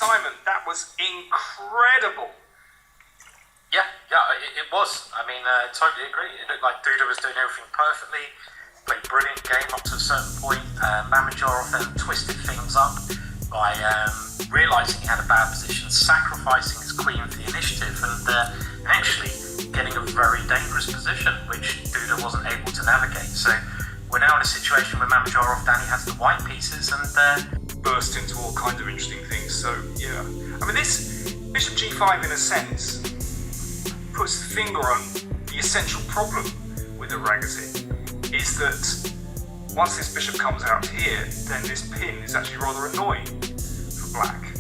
Simon, that was incredible. Yeah, it was. I mean, totally agree. It looked like Duda was doing everything perfectly. Played brilliant game up to a certain point. Mamedyarov then twisted things up by realising he had a bad position, sacrificing his queen for the initiative, and actually getting a very dangerous position, which Duda wasn't able to navigate. So we're now in a situation where Mamedyarov, Danny has the white pieces and burst into all kinds of interesting things. So yeah, I mean, this bishop g5 in a sense puts the finger on the essential problem with Armageddon, is that once this bishop comes out here, then this pin is actually rather annoying for black,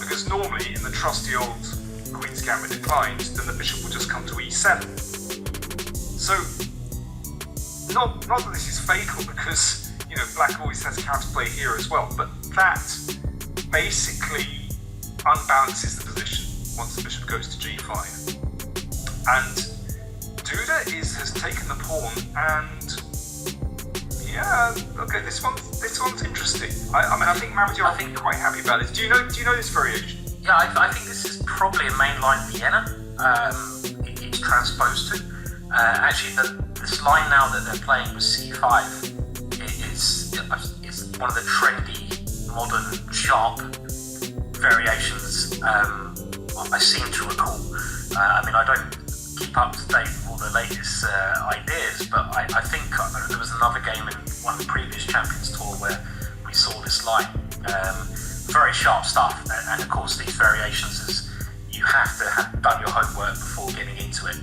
because normally in the trusty old Queen's Gambit declined, then the bishop will just come to e7. So not that this is fatal, because black always has counterplay here as well, but that basically unbalances the position once the bishop goes to g5. And Duda has taken the pawn, and yeah, okay, this one's interesting. I mean, I think Mamedyarov is quite happy about this. Do you know this variation? Yeah, I think this is probably a mainline Vienna. It's transposed to. Actually, this line now that they're playing with c5 is one of the trendy, modern, sharp variations I seem to recall. I mean, I don't keep up to date with all the latest ideas, but I think there was another game in one of the previous Champions Tour where we saw this line. Very sharp stuff, and of course these variations is you have to have done your homework before getting into it.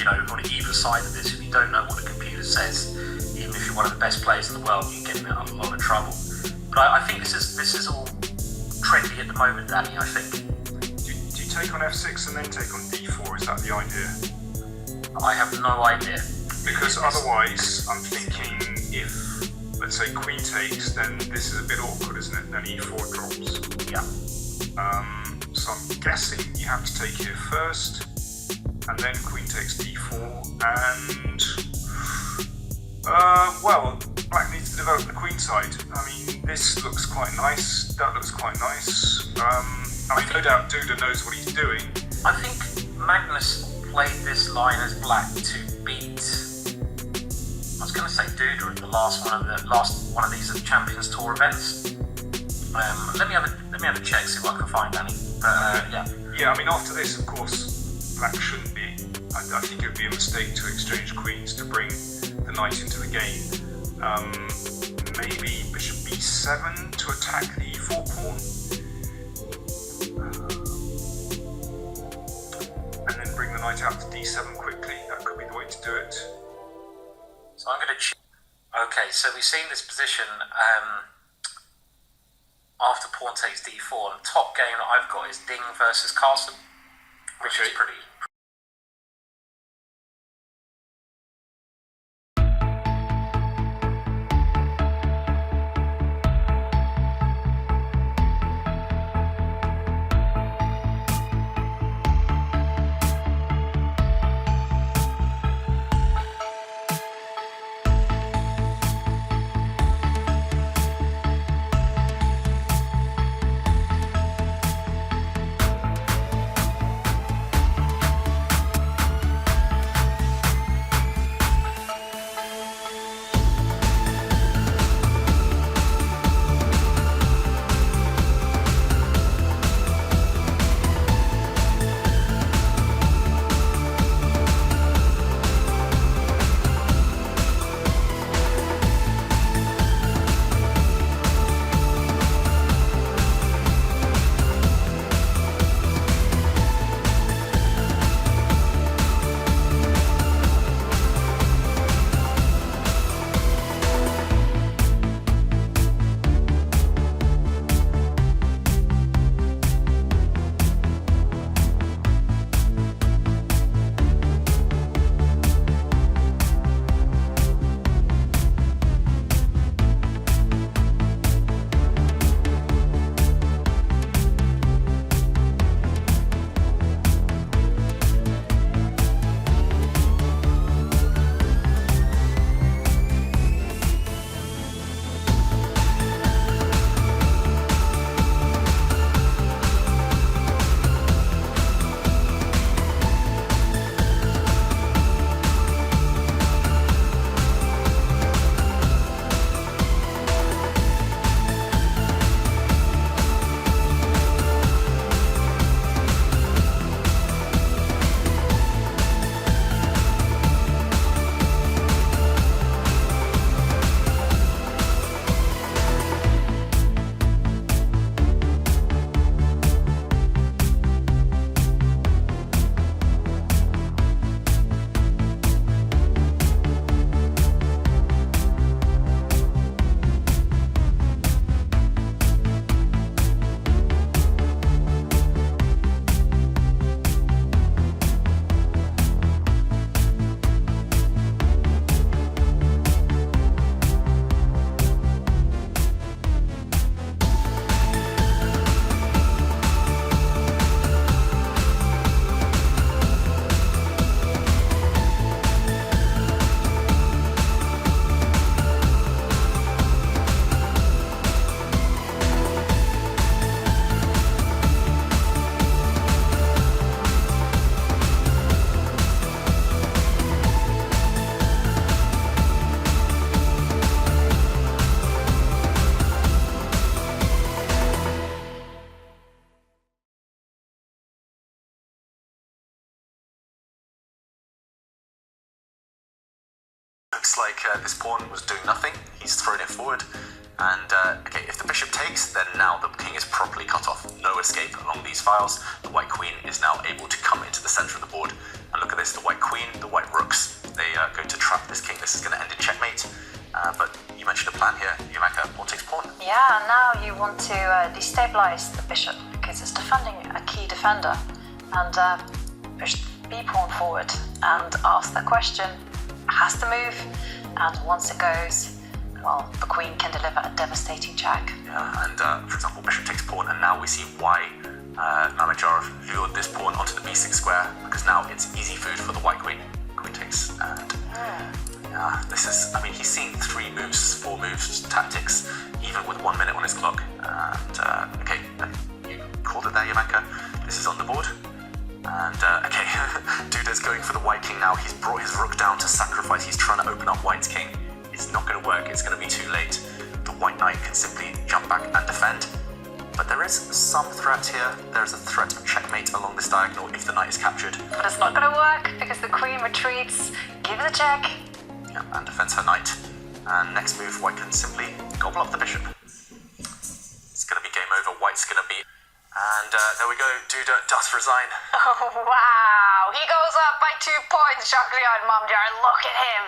On either side of this, if you don't know what the computer says, even if you're one of the best players in the world, you get in a lot of trouble. But I think this is all trendy at the moment, Danny. I think. Do you take on f6 and then take on d4? Is that the idea? I have no idea. Because otherwise, I'm thinking if, let's say, queen takes, then this is a bit awkward, isn't it? Then e4 drops. Yeah. So I'm guessing you have to take here first, and then queen takes d4, and well, black needs to develop the queen side. I mean, this looks quite nice. That looks quite nice. I mean, no doubt Duda knows what he's doing. I think Magnus played this line as black to beat. I was going to say Duda at the last one of these Champions Tour events. Let me have a check, see what I can find, Danny. Yeah. Yeah, I mean, after this, of course, black shouldn't be. I think it would be a mistake to exchange queens to bring the knight into the game. Maybe bishop b7 to attack the e4 pawn. And then bring the knight out to d7 quickly. That could be the way to do it. So I'm going to... Okay, so we've seen this position after pawn takes d4, and the top game that I've got is Ding versus Carlsen, which is pretty... like this pawn was doing nothing. He's thrown it forward. And okay, if the bishop takes, then now the king is properly cut off. No escape along these files. The white queen is now able to come into the center of the board. And look at this, the white queen, the white rooks. They are going to trap this king. This is going to end in checkmate. But you mentioned a plan here, Yamaka, pawn takes pawn. Yeah, now you want to destabilize the bishop because it's defending a key defender. And push the b-pawn forward and ask the question. It has to move, and once it goes, well, the queen can deliver a devastating check. Yeah, and for example, bishop takes pawn, and now we see why Mamedyarov lured this pawn onto the b6 square, because now it's easy food for the white queen. Queen takes, and yeah, this is, I mean, he's seen 3 moves, 4 moves, tactics, even with 1 minute on his clock. And okay, you called it there, Yamaka. This is on the board. And okay, Duda's going for the white king now. He's brought his rook down to sacrifice. He's trying to open up white's king. It's not going to work. It's going to be too late. The white knight can simply jump back and defend. But there is some threat here. There's a threat of checkmate along this diagonal if the knight is captured. But it's not going to work because the queen retreats, gives a check. Yeah, and defends her knight. And next move, white can simply gobble up the bishop. It's going to be game over. White's going to be... And there we go. Duda does resign. Oh, wow. He goes up by 2 points. Jean-Claude Mamedyarov. Look at him.